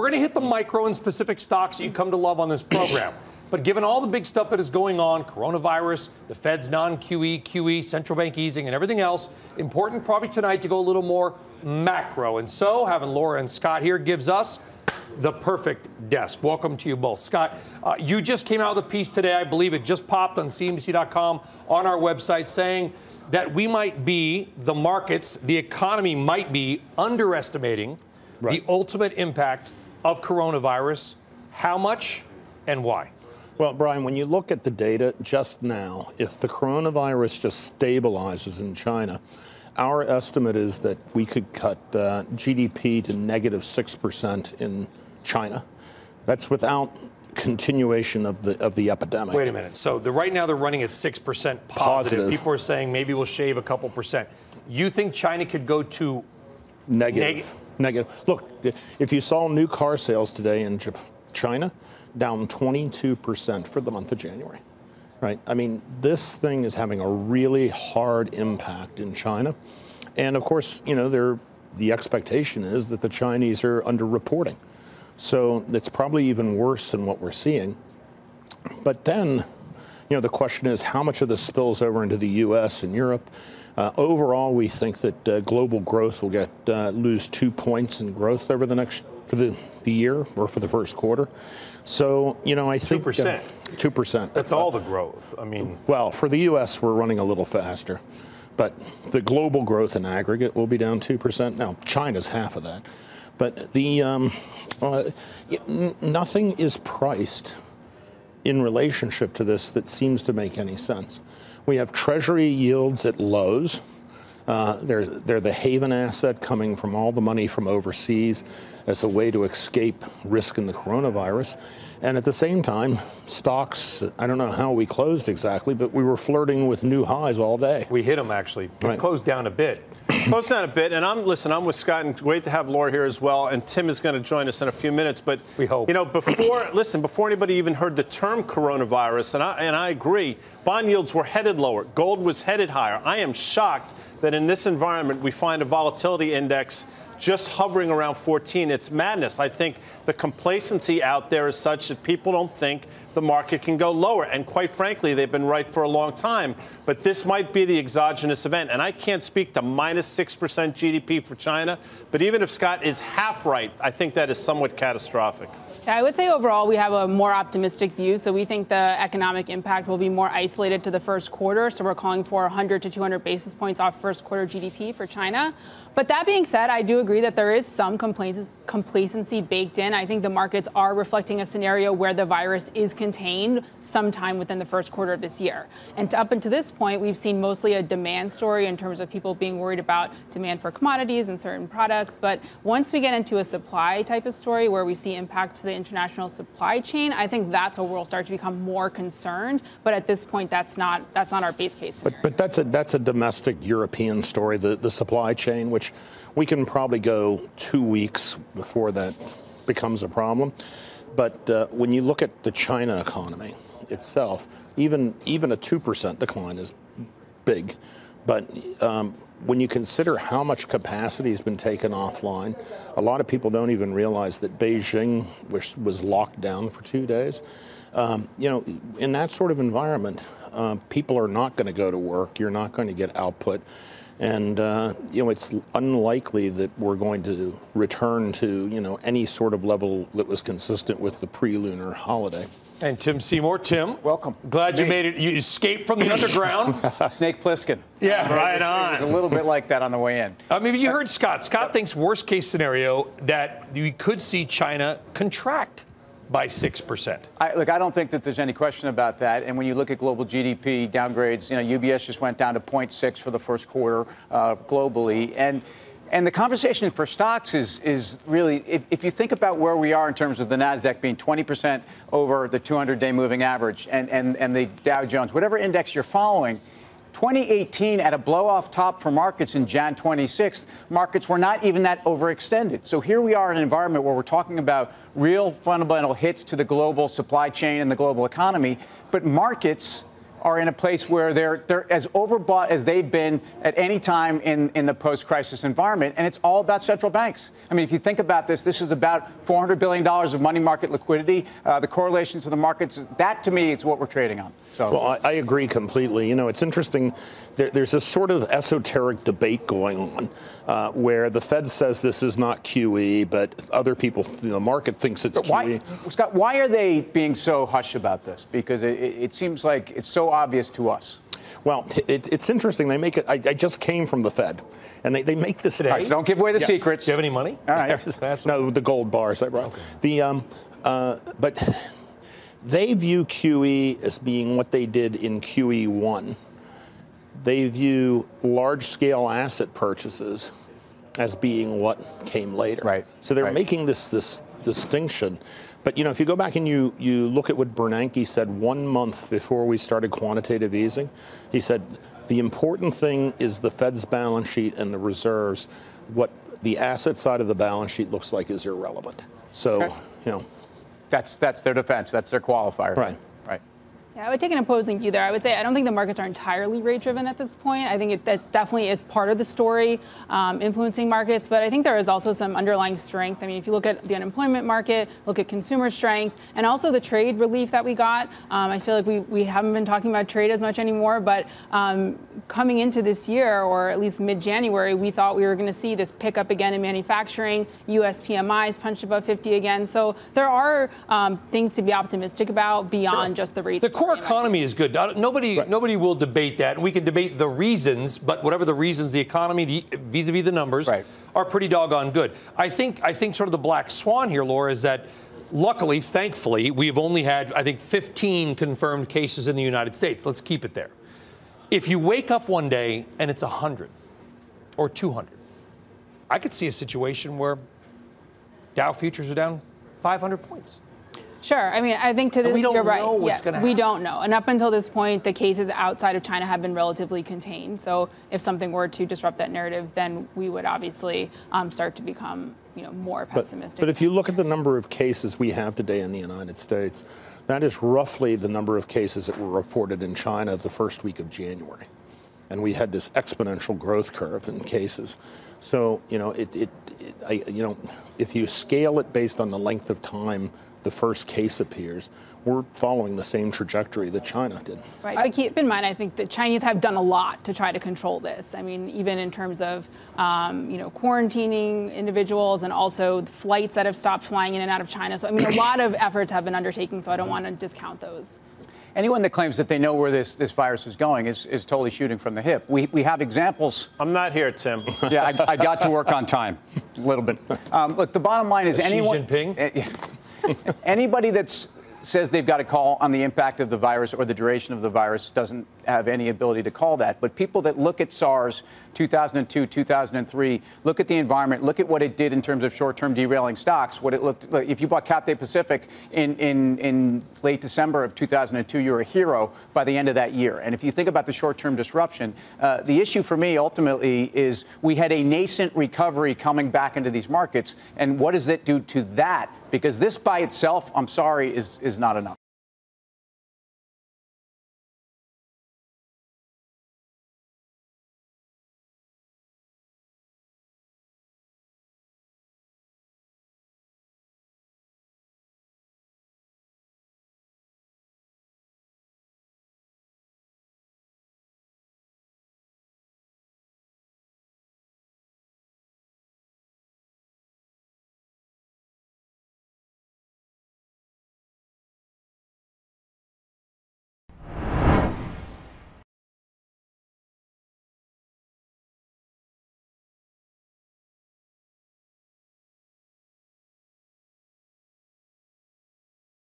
We're going to hit the micro and specific stocks that you come to love on this program. But given all the big stuff that is going on, coronavirus, the Fed's non-QE, QE, central bank easing, and everything else, important probably tonight to go a little more macro. And so having Laura and Scott here gives us the perfect desk. Welcome to you both. Scott, you just came out with a piece today. I believe it just popped on CNBC.com on our website saying that we might be, the markets, the economy might be underestimating the ultimate impact of coronavirus. How much and why? Well, Brian, when you look at the data just now, if the coronavirus just stabilizes in China, our estimate is that we could cut GDP to negative 6% in China. That's without continuation of the epidemic. Wait a minute. So right now they're running at 6% positive. People are saying maybe we'll shave a couple percent. You think China could go to negative? Negative. Look, if you saw new car sales today in China, down 22% for the month of January, right? I mean, this thing is having a really hard impact in China. And of course, you know, the expectation is that the Chinese are underreporting. So it's probably even worse than what we're seeing. But then, you know, the question is how much of this spills over into the U.S. and Europe? Overall, we think that global growth will lose 2 points in growth over for the year or for the first quarter. So, you know, I think 2%. 2%. That's all the growth. I mean, well, for the U.S., we're running a little faster, but the global growth in aggregate will be down 2%. Now, China's half of that, but nothing is priced in relationship to this that seems to make any sense. We have Treasury yields at lows. They're the haven asset coming from all the money from overseas as a way to escape risk in the coronavirus. And at the same time, stocks, I don't know how we closed exactly, but we were flirting with new highs all day. We hit them, actually. We closed down a bit. Closed down a bit. And I'm with Scott, and great to have Laura here as well. And Tim is going to join us in a few minutes. But we hope. You know, before anybody even heard the term coronavirus, and I agree, bond yields were headed lower. Gold was headed higher. I am shocked that in this environment we find a volatility index just hovering around 14. It's madness. I think the complacency out there is such that people don't think the market can go lower. And quite frankly, they've been right for a long time. But this might be the exogenous event. And I can't speak to minus 6% GDP for China. But even if Scott is half right, I think that is somewhat catastrophic. I would say overall we have a more optimistic view. So we think the economic impact will be more isolated to the first quarter. So we're calling for 100 to 200 basis points off first quarter GDP for China. But that being said, I do agree that there is some complacency baked in. I think the markets are reflecting a scenario where the virus is contained sometime within the first quarter of this year. And up until this point, we've seen mostly a demand story in terms of people being worried about demand for commodities and certain products. But once we get into a supply type of story where we see impact to the international supply chain, I think that's where we'll start to become more concerned. But at this point, that's not our base case scenario. But that's a domestic European story, the supply chain, which we can probably go 2 weeks before that becomes a problem. But when you look at the China economy itself, even a 2% decline is big. But when you consider how much capacity has been taken offline, a lot of people don't even realize that Beijing was locked down for 2 days. You know, in that sort of environment, people are not going to go to work. You're not going to get output. And, you know, it's unlikely that we're going to return to, you know, any sort of level that was consistent with the pre-lunar holiday. And Tim Seymour. Tim, welcome. Glad you made it. You escaped from the underground. Snake Plissken. Yeah, right on. It was a little bit like that on the way in. Maybe you heard Scott. Scott thinks worst case scenario that we could see China contract by 6%. Look, I don't think that there's any question about that. And when you look at global GDP downgrades, you know, UBS just went down to 0.6 for the first quarter globally. And the conversation for stocks is really, if you think about where we are in terms of the NASDAQ being 20% over the 200-day moving average and the Dow Jones, whatever index you're following, 2018 at a blow-off top for markets in Jan 26th, markets were not even that overextended. So here we are in an environment where we're talking about real fundamental hits to the global supply chain and the global economy, but markets are in a place where they're as overbought as they've been at any time in the post-crisis environment, and it's all about central banks. I mean, if you think about this, this is about $400 billion of money market liquidity. The correlation to the markets, that to me is what we're trading on. So. Well, I agree completely. You know, it's interesting. There's a sort of esoteric debate going on where the Fed says this is not QE, but other people, the market thinks it's QE. Scott, why are they being so hush about this? Because it seems like it's so obvious to us. Well, it's interesting. They make it. I just came from the Fed, and they make this. Right, don't give away the secrets. Do you have any money? All right. No, the gold bars I brought. Okay. But they view QE as being what they did in QE1. They view large-scale asset purchases as being what came later. Right. So they're making this distinction. But, you know, if you go back and you look at what Bernanke said 1 month before we started quantitative easing, he said the important thing is the Fed's balance sheet and the reserves. What the asset side of the balance sheet looks like is irrelevant. So, you know. That's their defense. That's their qualifier. Right. Right. Yeah, I would take an opposing view there. I would say I don't think the markets are entirely rate-driven at this point. I think that definitely is part of the story influencing markets, but I think there is also some underlying strength. I mean, if you look at the unemployment market, look at consumer strength, and also the trade relief that we got, I feel like we haven't been talking about trade as much anymore, but coming into this year, or at least mid-January, we thought we were going to see this pickup again in manufacturing. U.S. PMIs punched above 50 again. So there are things to be optimistic about beyond just the rates. The core economy is good. Nobody will debate that. We can debate the reasons, but whatever the reasons, the economy vis-a-vis the numbers are pretty doggone good. I think sort of the black swan here, Laura, is that luckily, thankfully, we've only had, I think, 15 confirmed cases in the United States. Let's keep it there. If you wake up one day and it's 100 or 200, I could see a situation where Dow futures are down 500 points. Sure. I mean, I think you're right. We don't know what's going to happen. We don't know. And up until this point, the cases outside of China have been relatively contained. So if something were to disrupt that narrative, then we would obviously start to become, more pessimistic. But if you look at the number of cases we have today in the United States, that is roughly the number of cases that were reported in China the first week of January. And we had this exponential growth curve in cases. So, if you scale it based on the length of time the first case appears, we're following the same trajectory that China did. Right, but keep in mind, I think the Chinese have done a lot to try to control this. I mean, even in terms of, quarantining individuals and also flights that have stopped flying in and out of China. So, I mean, a lot of efforts have been undertaken, so I don't want to discount those. Anyone that claims that they know where this virus is going is totally shooting from the hip. We have examples. I'm not here, Tim. Yeah, I got to work on time a little bit. Look, the bottom line is anyone. Xi Jinping? Anybody that says they've got a call on the impact of the virus or the duration of the virus doesn't have any ability to call that. But people that look at SARS 2002, 2003, look at the environment, look at what it did in terms of short-term derailing stocks, what it looked like. If you bought Cathay Pacific in late December of 2002, you're a hero by the end of that year. And if you think about the short-term disruption, the issue for me ultimately is we had a nascent recovery coming back into these markets. And what does it do to that? Because this by itself, I'm sorry, is not enough.